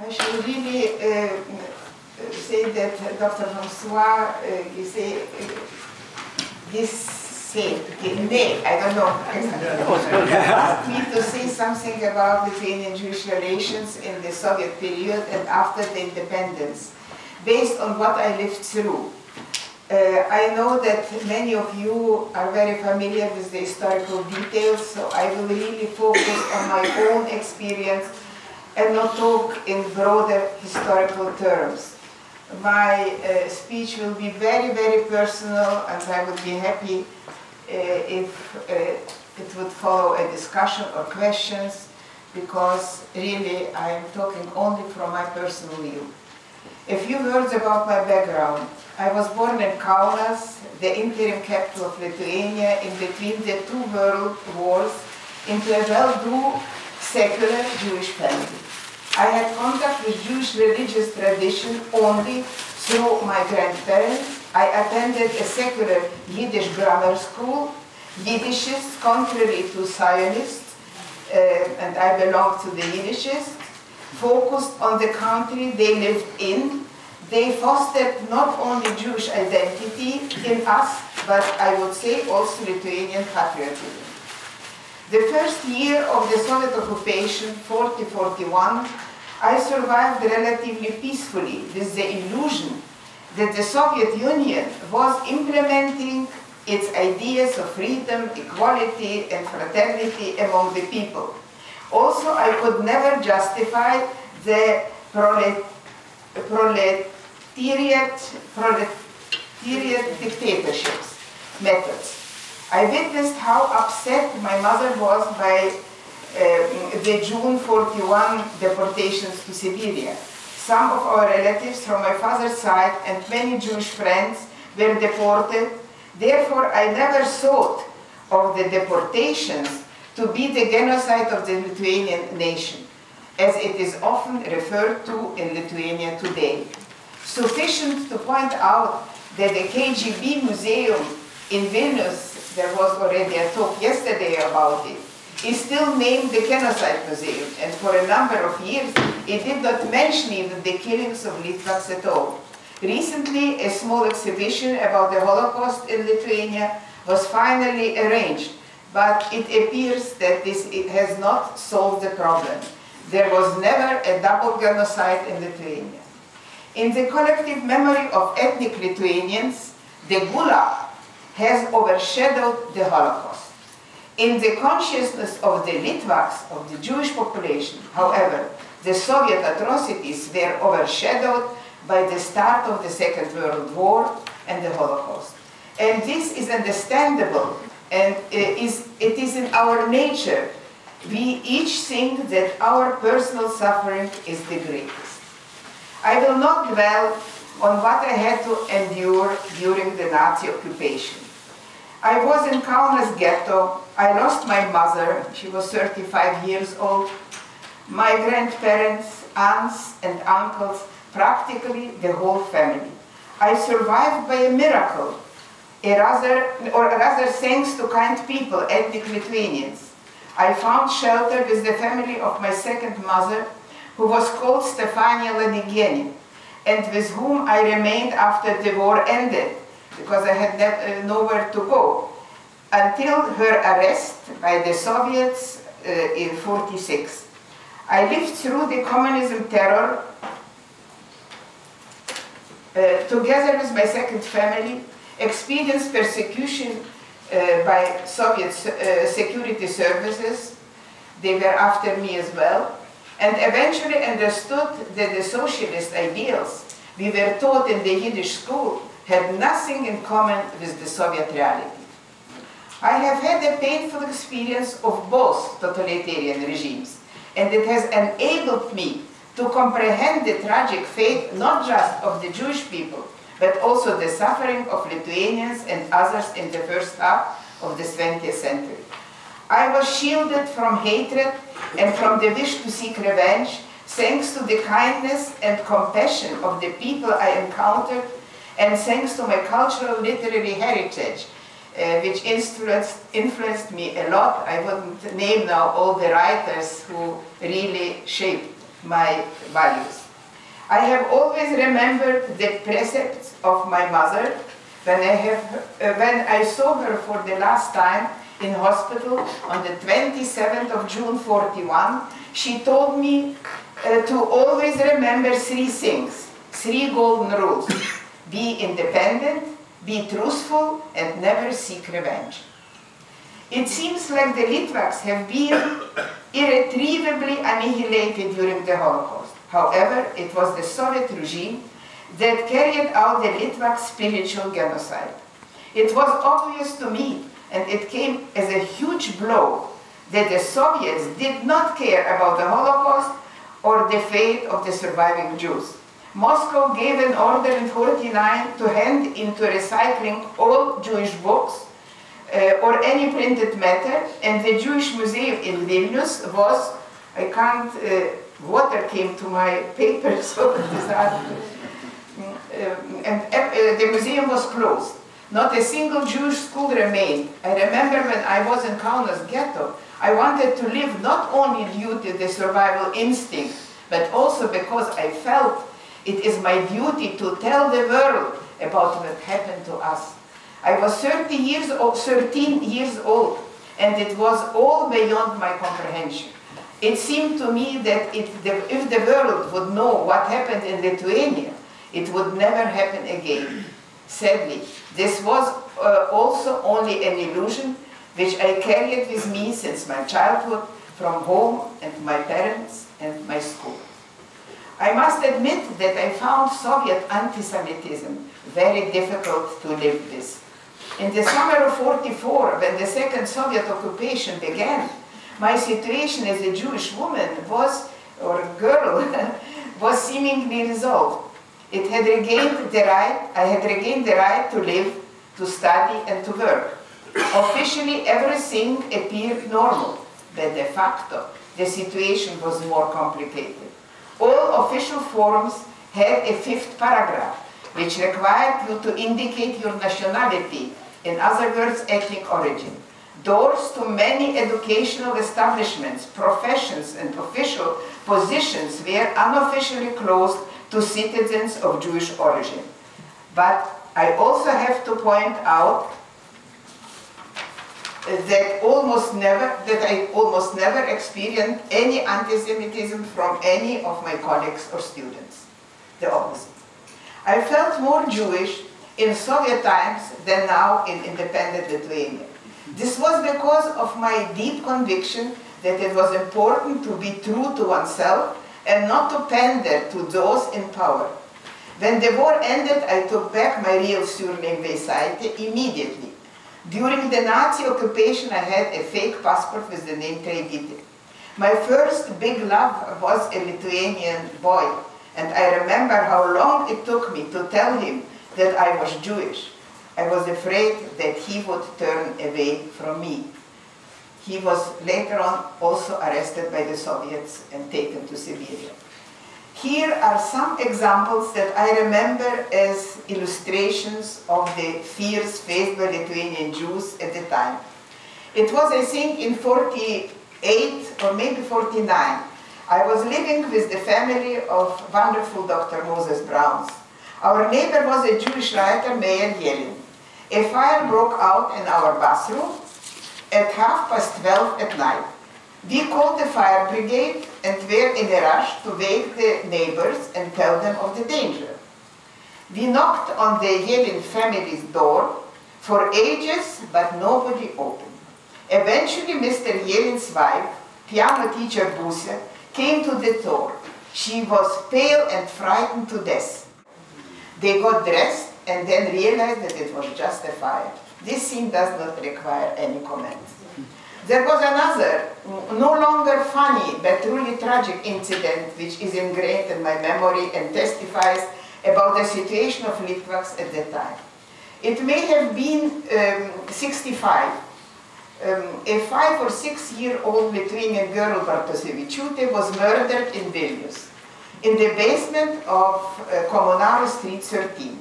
I should really say that Dr. Francois, you say, I don't know, asked me to say something about Lithuanian-Jewish relations in the Soviet period and after the independence, based on what I lived through. I know that many of you are very familiar with the historical details, so I will really focus on my own experience and not talk in broader historical terms. My speech will be very, very personal, and I would be happy if it would follow a discussion or questions, because really I am talking only from my personal view. A few words about my background. I was born in Kaunas, the interim capital of Lithuania, in between the two world wars, into a well-to-do, secular Jewish family. I had contact with Jewish religious tradition only through my grandparents. I attended a secular Yiddish grammar school. Yiddishists, contrary to Zionists, and I belong to the Yiddishists, focused on the country they lived in. They fostered not only Jewish identity in us, but I would say also Lithuanian patriotism. The first year of the Soviet occupation, 40-41, I survived relatively peacefully with the illusion that the Soviet Union was implementing its ideas of freedom, equality, and fraternity among the people. Also, I could never justify the proletariat dictatorships methods. I witnessed how upset my mother was by the June 41 deportations to Siberia. Some of our relatives from my father's side and many Jewish friends were deported. Therefore, I never thought of the deportations to be the genocide of the Lithuanian nation, as it is often referred to in Lithuania today. Sufficient to point out that the KGB museum in Vilnius, there was already a talk yesterday about it, is still named the Genocide Museum, and for a number of years it did not mention even the killings of Litvaks at all. Recently, a small exhibition about the Holocaust in Lithuania was finally arranged, but it appears that this has not solved the problem. There was never a double genocide in Lithuania. In the collective memory of ethnic Lithuanians, the Gulag has overshadowed the Holocaust. In the consciousness of the Litvaks, of the Jewish population, however, the Soviet atrocities were overshadowed by the start of the Second World War and the Holocaust. And this is understandable, and it is in our nature. We each think that our personal suffering is the greatest. I will not dwell on what I had to endure during the Nazi occupation. I was in Kaunas ghetto. I lost my mother. She was 35 years old. My grandparents, aunts and uncles, practically the whole family. I survived by a miracle, or rather thanks to kind people, ethnic Lithuanians. I found shelter with the family of my second mother, who was called Stefania Lanigieni, and with whom I remained after the war ended, because I had nowhere to go, until her arrest by the Soviets in '46. I lived through the communism terror together with my second family, experienced persecution by Soviet security services. They were after me as well, and eventually understood that the socialist ideals we were taught in the Yiddish school had nothing in common with the Soviet reality. I have had a painful experience of both totalitarian regimes, and it has enabled me to comprehend the tragic fate not just of the Jewish people, but also the suffering of Lithuanians and others in the first half of the 20th century. I was shielded from hatred and from the wish to seek revenge, thanks to the kindness and compassion of the people I encountered, and thanks to my cultural literary heritage, which influenced me a lot. I wouldn't name now all the writers who really shaped my values. I have always remembered the precepts of my mother when I saw her for the last time in hospital on the 27th of June 41. She told me to always remember three things, three golden rules. Be independent, be truthful, and never seek revenge. It seems like the Litvaks have been irretrievably annihilated during the Holocaust. However, it was the Soviet regime that carried out the Litvak spiritual genocide. It was obvious to me, and it came as a huge blow, that the Soviets did not care about the Holocaust or the fate of the surviving Jews. Moscow gave an order in 1949 to hand into recycling all Jewish books or any printed matter, and the Jewish Museum in Vilnius was, water came to my paper, so the museum was closed. Not a single Jewish school remained. I remember when I was in Kaunas ghetto, I wanted to live not only due to the survival instinct, but also because I felt it is my duty to tell the world about what happened to us. I was 13 years old, and it was all beyond my comprehension. It seemed to me that if the world would know what happened in Lithuania, it would never happen again. Sadly, this was also only an illusion which I carried with me since my childhood, from home and my parents and my school. I must admit that I found Soviet anti-Semitism very difficult to live with. In the summer of 1944, when the second Soviet occupation began, my situation as a Jewish woman or girl, was seemingly resolved. I had regained the right to live, to study, and to work. Officially, everything appeared normal, but de facto, the situation was more complicated. All official forms had a fifth paragraph, which required you to indicate your nationality, in other words, ethnic origin. Doors to many educational establishments, professions, and official positions were unofficially closed to citizens of Jewish origin. But I also have to point out that I almost never experienced any anti-Semitism from any of my colleagues or students. The opposite. I felt more Jewish in Soviet times than now in independent Lithuania. This was because of my deep conviction that it was important to be true to oneself and not to pander to those in power. When the war ended, I took back my real surname Veisaitė immediately. During the Nazi occupation, I had a fake passport with the name Treibytė. My first big love was a Lithuanian boy, and I remember how long it took me to tell him that I was Jewish. I was afraid that he would turn away from me. He was later on also arrested by the Soviets and taken to Siberia. Here are some examples that I remember as illustrations of the fears faced by Lithuanian Jews at the time. It was, I think, in 1948 or maybe 1949. I was living with the family of wonderful Dr. Moses Browns. Our neighbor was a Jewish writer, Meir Yelin. A fire broke out in our bathroom at 12:30 at night. We called the fire brigade and were in a rush to wake the neighbors and tell them of the danger. We knocked on the Yelin family's door for ages, but nobody opened. Eventually, Mr. Yelin's wife, piano teacher Buся, came to the door. She was pale and frightened to death. They got dressed and then realized that it was just a fire. This scene does not require any comment. There was another, no longer funny, but truly tragic incident which is ingrained in my memory and testifies about the situation of Litvaks at that time. It may have been 65. A 5 or 6 year old Lithuanian girl, Bartosevičiūtė, was murdered in Vilnius, in the basement of Komunaro Street 13.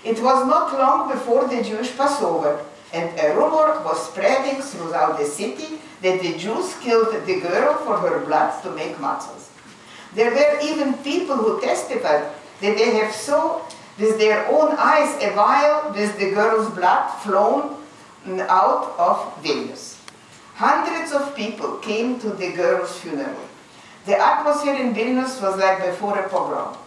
It was not long before the Jewish Passover, and a rumor was spreading throughout the city that the Jews killed the girl for her blood to make matzos. There were even people who testified that they have saw with their own eyes a vial with the girl's blood flown out of Vilnius. Hundreds of people came to the girl's funeral. The atmosphere in Vilnius was like before a pogrom.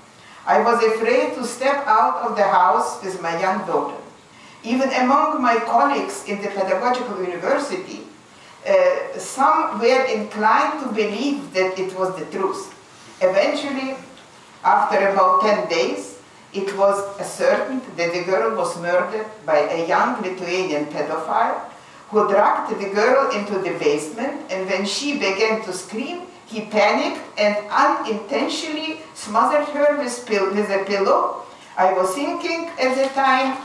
I was afraid to step out of the house with my young daughter. Even among my colleagues in the pedagogical university, some were inclined to believe that it was the truth. Eventually, after about 10 days, it was ascertained that the girl was murdered by a young Lithuanian pedophile who dragged the girl into the basement, and when she began to scream, he panicked and unintentionally smothered her with a pillow. I was thinking at the time,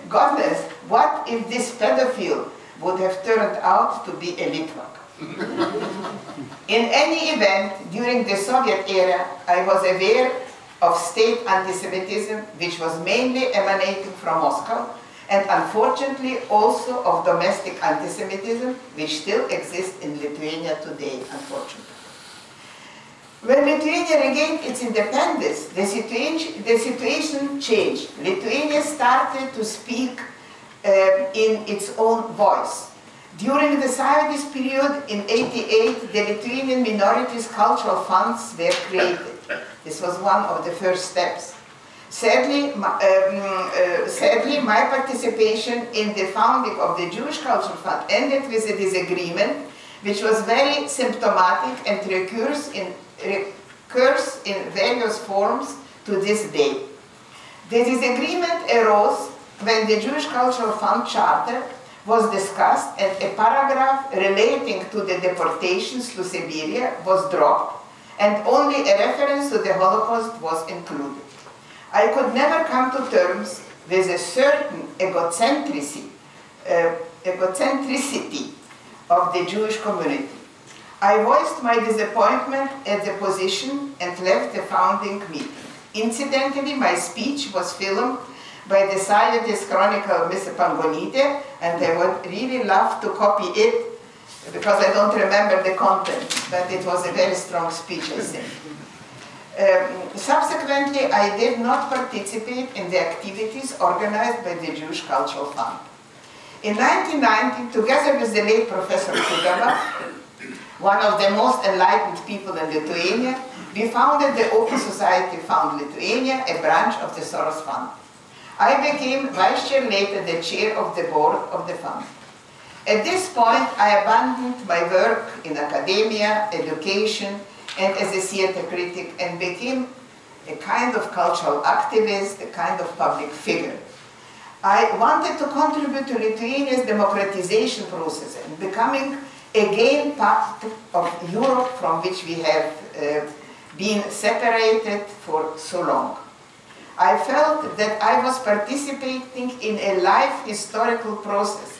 goodness, what if this pedophile would have turned out to be a Litvak? In any event, during the Soviet era, I was aware of state anti-Semitism, which was mainly emanating from Moscow, and unfortunately also of domestic anti-Semitism, which still exists in Lithuania today, unfortunately. When Lithuania regained its independence, the situation changed. Lithuania started to speak in its own voice. During the Zionist period in '88, the Lithuanian minorities' cultural funds were created. This was one of the first steps. Sadly, my participation in the founding of the Jewish Cultural Fund ended with a disagreement which was very symptomatic and recurs in various forms to this day. The disagreement arose when the Jewish Cultural Fund Charter was discussed and a paragraph relating to the deportations to Siberia was dropped, and only a reference to the Holocaust was included. I could never come to terms with a certain egocentricity of the Jewish community. I voiced my disappointment at the position and left the founding meeting. Incidentally, my speech was filmed by the Zionist chronicle Mr. Pangonite, and I would really love to copy it because I don't remember the content, but it was a very strong speech, I think. Subsequently, I did not participate in the activities organized by the Jewish Cultural Fund. In 1990, together with the late Professor Kudava, one of the most enlightened people in Lithuania, we founded the Open Society Fund Lithuania, a branch of the Soros Fund. I became vice chair, later the chair of the board of the fund. At this point, I abandoned my work in academia, education, and as a theater critic, and became a kind of cultural activist, a kind of public figure. I wanted to contribute to Lithuania's democratization process and becoming again part of Europe from which we have been separated for so long. I felt that I was participating in a life historical process,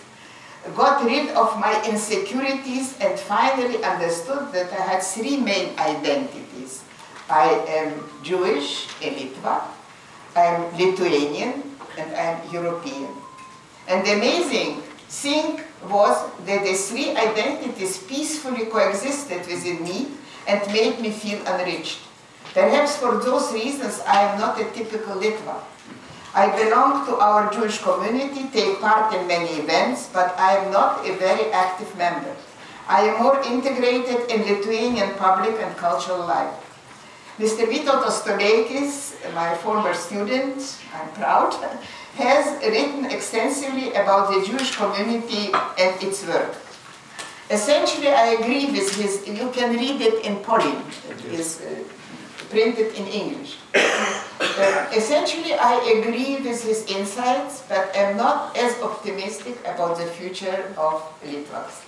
got rid of my insecurities, and finally understood that I had three main identities. I am Jewish, a Litvak, I am Lithuanian, and I am European. And the amazing thing was that the three identities peacefully coexisted within me and made me feel enriched. Perhaps for those reasons I am not a typical Litvak. I belong to our Jewish community, take part in many events, but I am not a very active member. I am more integrated in Lithuanian public and cultural life. Mr. Vytautas Toleikis, my former student, I'm proud, has written extensively about the Jewish community and its work. Essentially, I agree with his, you can read it in Polish, it is printed in English. Essentially, I agree with his insights, but am not as optimistic about the future of the Litvaks.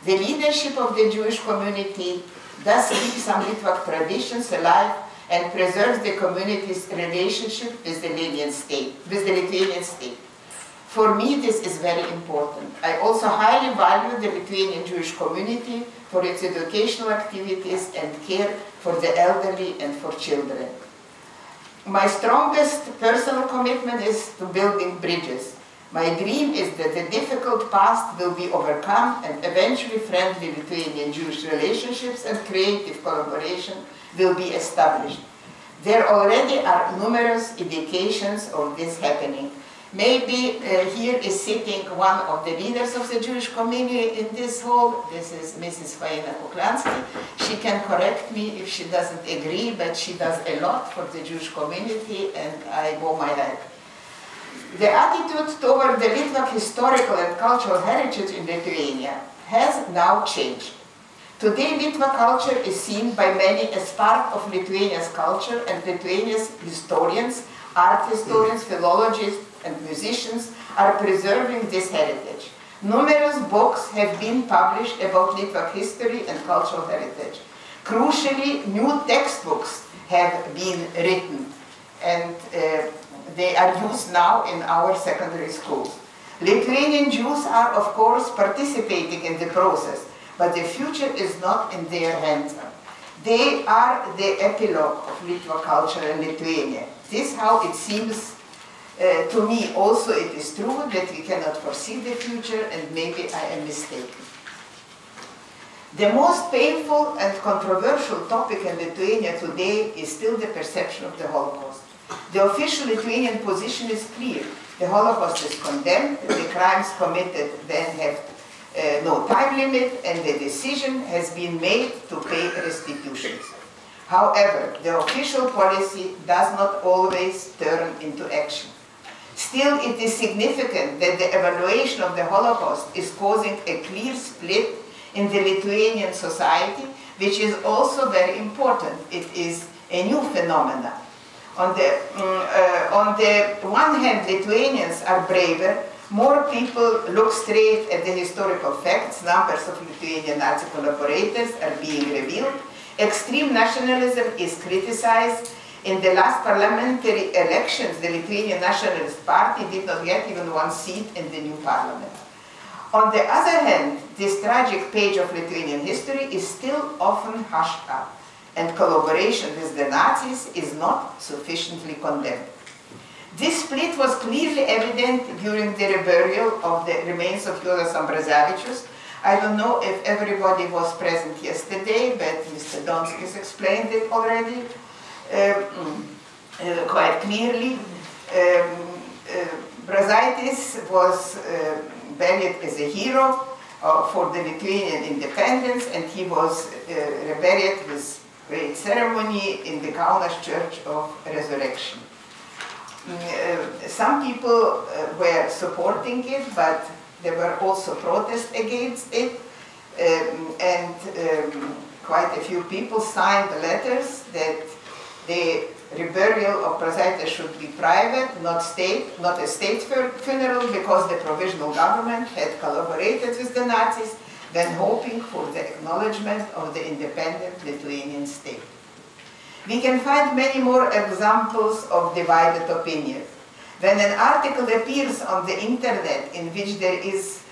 The leadership of the Jewish community does keep some Litvak traditions alive and preserves the community's relationship with the Lithuanian state. For me, this is very important. I also highly value the Lithuanian Jewish community for its educational activities and care for the elderly and for children. My strongest personal commitment is to building bridges. My dream is that the difficult past will be overcome and eventually friendly Lithuanian-Jewish relationships and creative collaboration will be established. There already are numerous indications of this happening. Maybe here is sitting one of the leaders of the Jewish community in this hall. This is Mrs. Faina Kuklansky. She can correct me if she doesn't agree, but she does a lot for the Jewish community, and I owe my head. The attitude toward the Litvak historical and cultural heritage in Lithuania has now changed. Today, Litvak culture is seen by many as part of Lithuania's culture, and Lithuania's historians, art historians, philologists, and musicians are preserving this heritage. Numerous books have been published about Litvak history and cultural heritage. Crucially, new textbooks have been written, and they are used now in our secondary schools. Lithuanian Jews are, of course, participating in the process, but the future is not in their hands. They are the epilogue of Litvak culture in Lithuania. This is how it seems to me. Also, it is true that we cannot foresee the future, and maybe I am mistaken. The most painful and controversial topic in Lithuania today is still the perception of the Holocaust. The official Lithuanian position is clear. The Holocaust is condemned, the crimes committed then have no time limit, and the decision has been made to pay restitutions. However, the official policy does not always turn into action. Still, it is significant that the evaluation of the Holocaust is causing a clear split in the Lithuanian society, which is also very important. It is a new phenomenon. On the one hand, Lithuanians are braver. More people look straight at the historical facts. Numbers of Lithuanian Nazi collaborators are being revealed. Extreme nationalism is criticized. In the last parliamentary elections, the Lithuanian Nationalist Party did not get even one seat in the new parliament. On the other hand, this tragic page of Lithuanian history is still often hushed up, and collaboration with the Nazis is not sufficiently condemned. This split was clearly evident during the reburial of the remains of Juozas Ambrazevičius. I don't know if everybody was present yesterday, but Mr. Donskis explained it already quite clearly. Brazaitis was buried as a hero for the Lithuanian independence, and he was buried with great ceremony in the Kaunas Church of Resurrection. Some people were supporting it, but there were also protests against it, and quite a few people signed letters that the reburial of Brazaitis should be private, not a state funeral, because the provisional government had collaborated with the Nazis when hoping for the acknowledgement of the independent Lithuanian state. We can find many more examples of divided opinion. When an article appears on the internet in which there is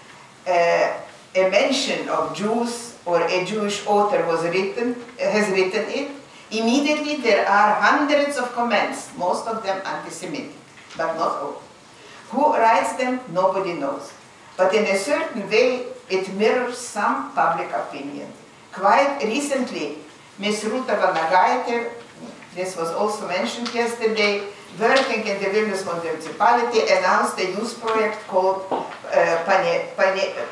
a mention of Jews, or a Jewish author has written it, immediately there are hundreds of comments, most of them anti-Semitic, but not all. Who writes them, nobody knows. But in a certain way, it mirrors some public opinion. Quite recently, Ms. Ruta Vanagaitė, this was also mentioned yesterday, working in the Vilnius municipality, announced a youth project called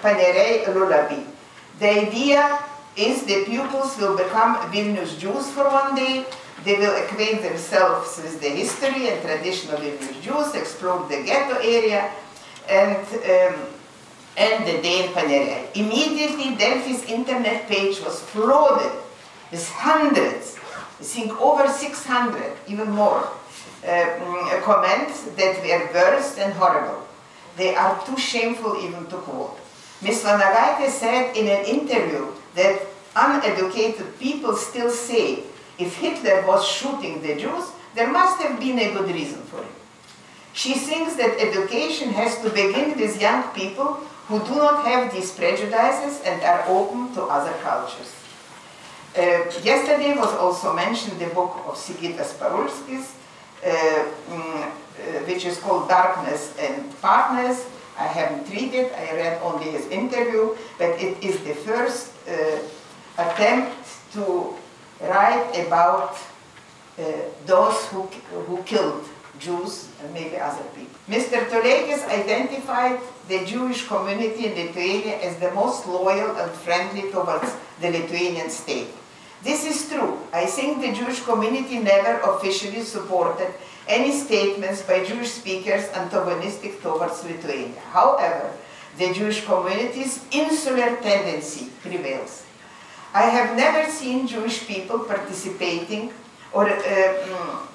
Paneriai Lullaby. The idea is the pupils will become Vilnius Jews for one day. They will acquaint themselves with the history and tradition of Vilnius Jews, explore the ghetto area, and the day in Paneriai. Immediately, Delphi's internet page was flooded with hundreds, I think over 600, even more, comments that were worse and horrible. They are too shameful even to quote. Ms. Vanagaitė said in an interview that uneducated people still say, if Hitler was shooting the Jews, there must have been a good reason for it. She thinks that education has to begin with young people who do not have these prejudices and are open to other cultures. Yesterday was also mentioned the book of Sigitas Parulskis, which is called Darkness and Partners. I haven't read it, I read only his interview, but it is the first attempt to write about those who killed Jews and maybe other people. Mr. Toleikis identified the Jewish community in Lithuania as the most loyal and friendly towards the Lithuanian state. This is true. I think the Jewish community never officially supported any statements by Jewish speakers antagonistic towards Lithuania. However, the Jewish community's insular tendency prevails. I have never seen Jewish people participating or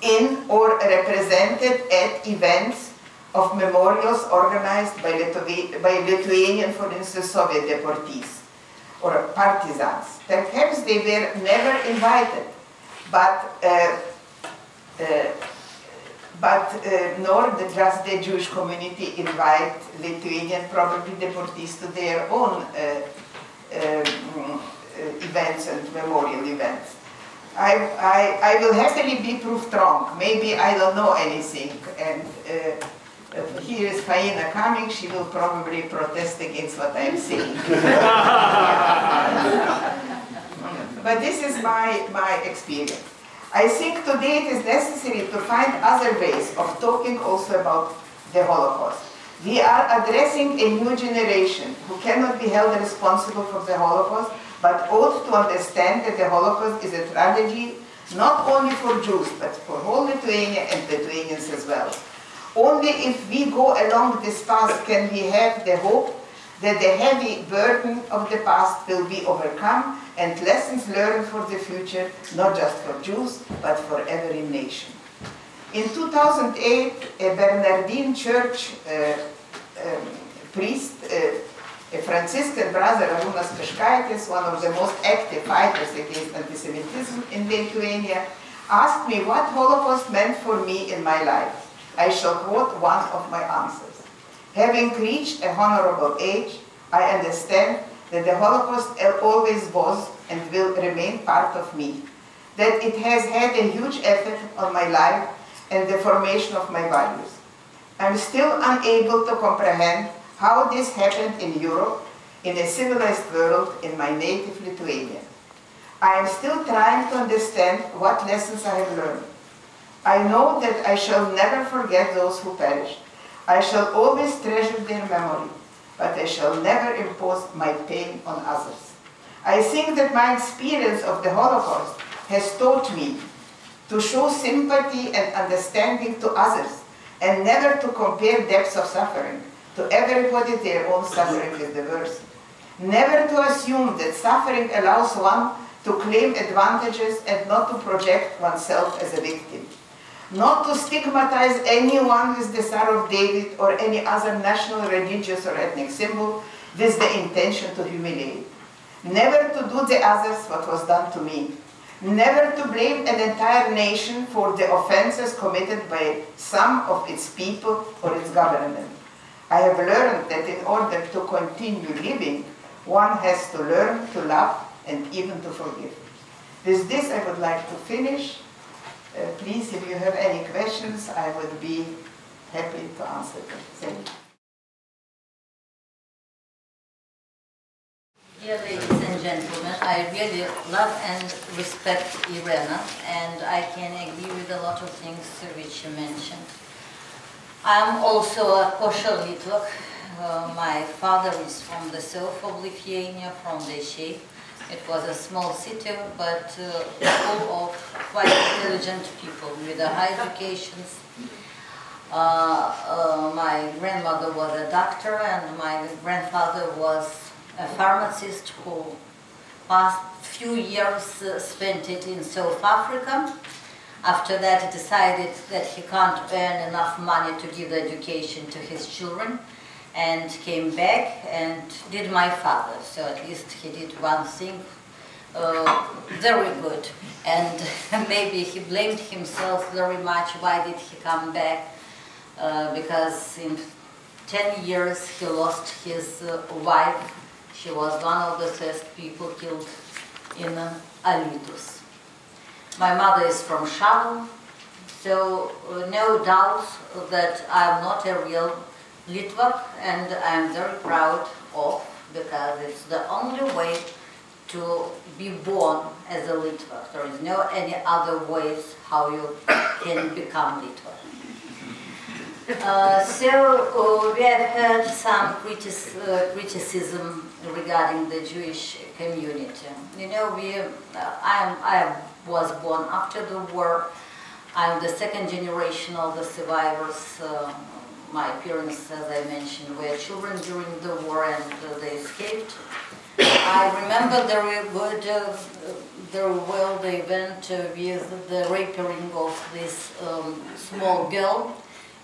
in or represented at events of memorials organized by Lithuanian, for instance, Soviet deportees or partisans. Perhaps they were never invited, but nor does the Jewish community invite Lithuanian, probably deportees, to their own events and memorial events. I will happily be proved wrong. Maybe I don't know anything. And here is Faina coming. She will probably protest against what I am saying. But this is my experience. I think today it is necessary to find other ways of talking also about the Holocaust. We are addressing a new generation who cannot be held responsible for the Holocaust, but ought to understand that the Holocaust is a tragedy not only for Jews, but for whole Lithuania and Lithuanians as well. Only if we go along this path can we have the hope that the heavy burden of the past will be overcome and lessons learned for the future, not just for Jews, but for every nation. In 2008, a Bernardine Church priest, a Franciscan brother, Arūnas Peškaitis, one of the most active fighters against anti-Semitism in Lithuania, asked me what Holocaust meant for me in my life. I shall quote one of my answers. Having reached a honorable age, I understand that the Holocaust always was and will remain part of me, that it has had a huge effect on my life and the formation of my values. I'm still unable to comprehend how this happened in Europe, in a civilized world, in my native Lithuania. I am still trying to understand what lessons I have learned. I know that I shall never forget those who perished. I shall always treasure their memory, but I shall never impose my pain on others. I think that my experience of the Holocaust has taught me to show sympathy and understanding to others and never to compare depths of suffering. To everybody their own suffering is the worst. Never to assume that suffering allows one to claim advantages and not to project oneself as a victim. Not to stigmatize anyone with the Star of David or any other national, religious or ethnic symbol with the intention to humiliate. Never to do to others what was done to me. Never to blame an entire nation for the offenses committed by some of its people or its government. I have learned that in order to continue living, one has to learn to love and even to forgive. With this, I would like to finish. Please, if you have any questions, I would be happy to answer them. Thank you. Dear ladies and gentlemen, I really love and respect Irena, and I can agree with a lot of things which you mentioned. I'm also a kosher Litvak. My father is from the south of Lithuania, from Dešiai. It was a small city, but full of quite intelligent people with a high educations. My grandmother was a doctor, and my grandfather was a pharmacist who past few years spent it in South Africa. After that, he decided that he can't earn enough money to give education to his children, and came back and did my father. So at least he did one thing very good. And maybe he blamed himself very much. Why did he come back? Because in 10 years he lost his wife. She was one of the first people killed in Alytus. My mother is from Šalau, So no doubt that I'm not a real Litvak, and I'm very proud of, because it's the only way to be born as a Litvak. There is no any other ways how you can become Litvak. So we have heard some criticism regarding the Jewish community. You know, I was born after the war. I'm the second generation of the survivors. My parents, as I mentioned, were children during the war, and they escaped. I remember very well the event with the raping of this small girl.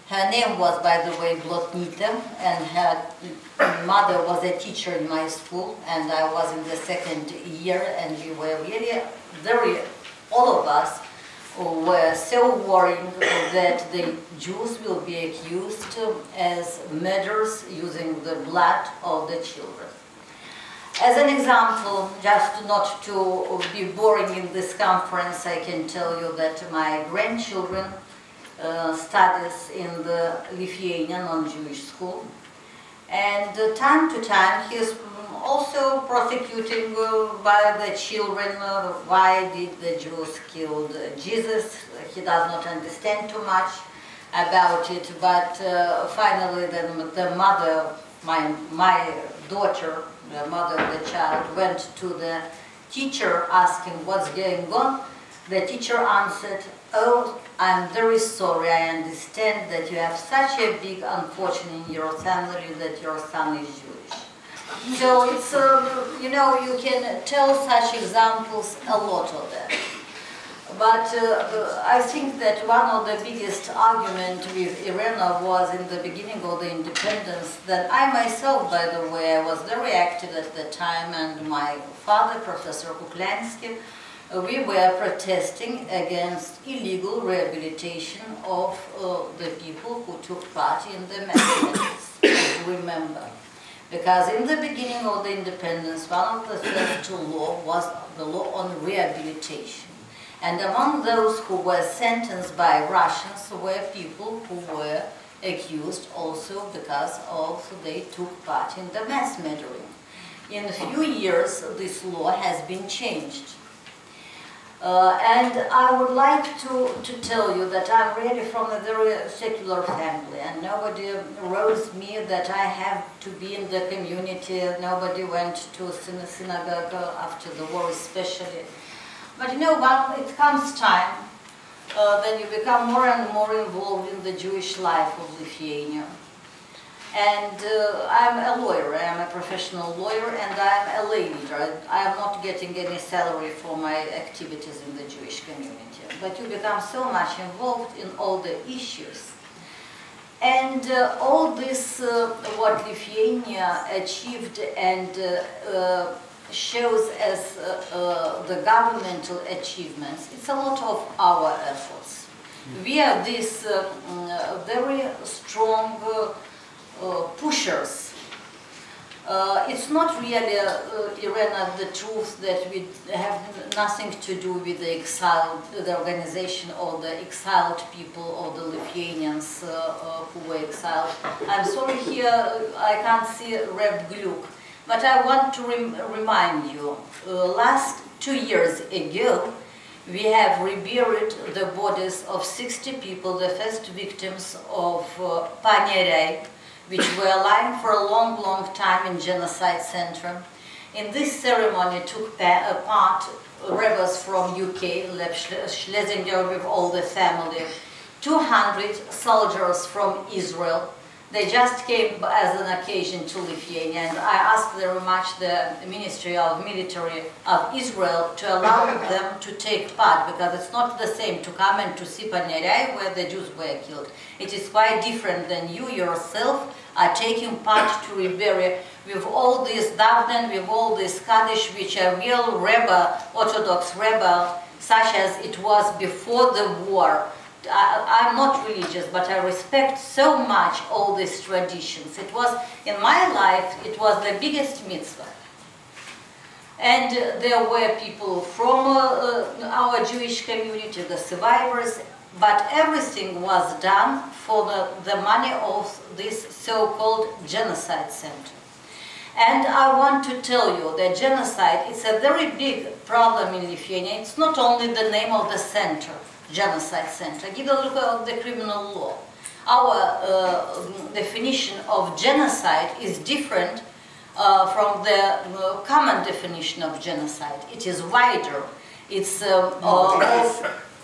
Her name was, by the way, Blotnita, and her mother was a teacher in my school, and I was in the second year, and we were really all of us were so worried that the Jews will be accused as murderers using the blood of the children. As an example, just not to be boring in this conference, I can tell you that my grandchildren studies in the Lithuanian non-Jewish school, and time to time he is also prosecuting by the children why did the Jews kill Jesus. He does not understand too much about it, but finally the mother, my daughter, the mother of the child, went to the teacher asking what's going on. The teacher answered, "Oh, I'm very sorry, I understand that you have such a big unfortunate in your family that your son is Jewish." So it's, you know, you can tell such examples, a lot of them. But I think that one of the biggest arguments with Irena was in the beginning of the independence, that I myself, by the way, I was very active at the time, and my father, Professor Kuklansky, we were protesting against illegal rehabilitation of the people who took part in the massacres, remember. Because in the beginning of the independence, one of the first law was the law on rehabilitation. And among those who were sentenced by Russians were people who were accused also because of they took part in the mass murdering. In a few years, this law has been changed. And I would like to tell you that I'm really from a very secular family, and nobody wrote me that I have to be in the community. Nobody went to synagogue after the war especially. But you know, when it comes time, then you become more and more involved in the Jewish life of Lithuania. And I'm a lawyer, I'm a professional lawyer, and I'm a lay leader. I am not getting any salary for my activities in the Jewish community. But you become so much involved in all the issues. And all this, what Lithuania achieved and shows as the governmental achievements, it's a lot of our efforts. We are these very strong pushers. It's not really, Irena, the truth that we have nothing to do with the exiled, the organization or the exiled people or the Lithuanians who were exiled. I'm sorry here, I can't see Reb Gluk, but I want to remind you, last 2 years ago, we have reburied the bodies of 60 people, the first victims of Panerei, which were lying for a long, long time in genocide center. In this ceremony took part rebels from UK, Lev Schlesinger with all the family, 200 soldiers from Israel. They just came as an occasion to Lithuania, and I asked very much the Ministry of Military of Israel to allow them to take part, because it's not the same to come and to see Panerei where the Jews were killed. It is quite different than you yourself are taking part to rebury with all these Davden, with all these Kaddish, which are real rebel, Orthodox rebel, such as it was before the war. I'm not religious, but I respect so much all these traditions. It was, in my life, it was the biggest mitzvah. And there were people from our Jewish community, the survivors, but everything was done for the money of this so-called genocide center. And I want to tell you that genocide is a very big problem in Lithuania. It's not only the name of the center, genocide center. Give a look at the criminal law. Our definition of genocide is different from the common definition of genocide. It is wider. It's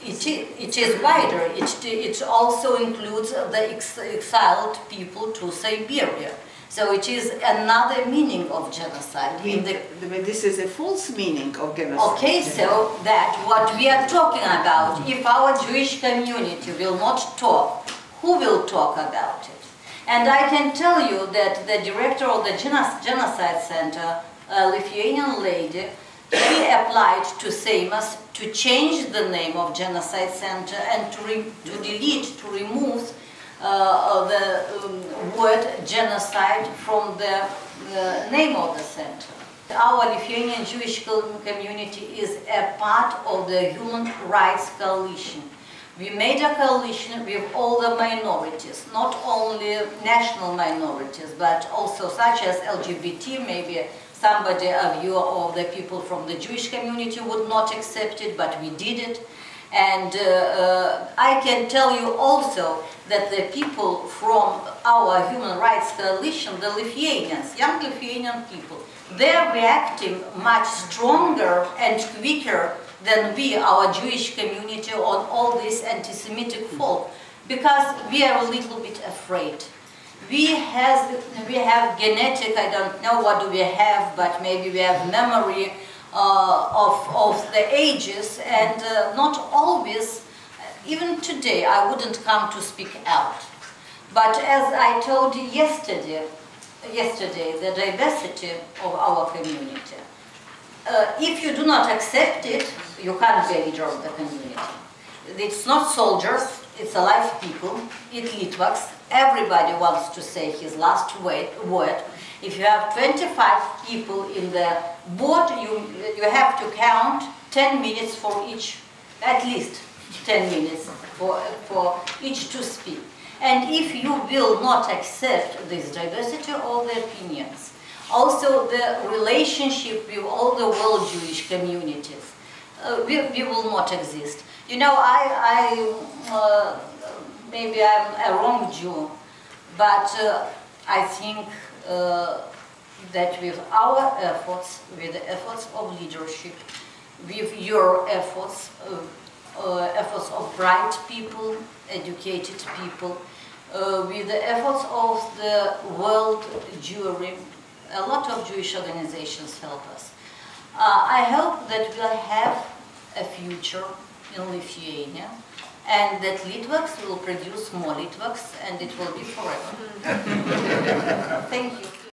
it is wider. It also includes the exiled people to Siberia. So it is another meaning of genocide. This is a false meaning of genocide. Okay, so that what we are talking about, if our Jewish community will not talk, who will talk about it? And I can tell you that the director of the Genocide Center, a Lithuanian lady, she applied to Seimas to change the name of Genocide Center and to remove the word genocide from the name of the center. Our Lithuanian Jewish community is a part of the Human Rights Coalition. We made a coalition with all the minorities, not only national minorities, but also such as LGBT. Maybe somebody of you or the people from the Jewish community would not accept it, but we did it. And I can tell you also that the people from our Human Rights Coalition, the Lithuanians, young Lithuanian people, they're reacting much stronger and quicker than we, our Jewish community, on all this anti-Semitic folk, because we are a little bit afraid. We have genetic, I don't know what do we have, but maybe we have memory of the ages, and not always, even today, I wouldn't come to speak out. But as I told you yesterday, the diversity of our community, if you do not accept it, you can't be a leader of the community. It's not soldiers, it's alive people, it's Litvaks. Everybody wants to say his last word. If you have 25 people in the board, you have to count 10 minutes for each, at least 10 minutes for each to speak. And if you will not accept this diversity of the opinions, also the relationship with all the world Jewish communities, we will not exist. You know, maybe I'm a wrong Jew, but I think that with our efforts, with the efforts of leadership, with your efforts, efforts of bright people, educated people, with the efforts of the world Jewry, a lot of Jewish organizations help us. I hope that we'll have a future in Lithuania, and that Litvaks will produce more Litvaks, and it will be forever. Thank you.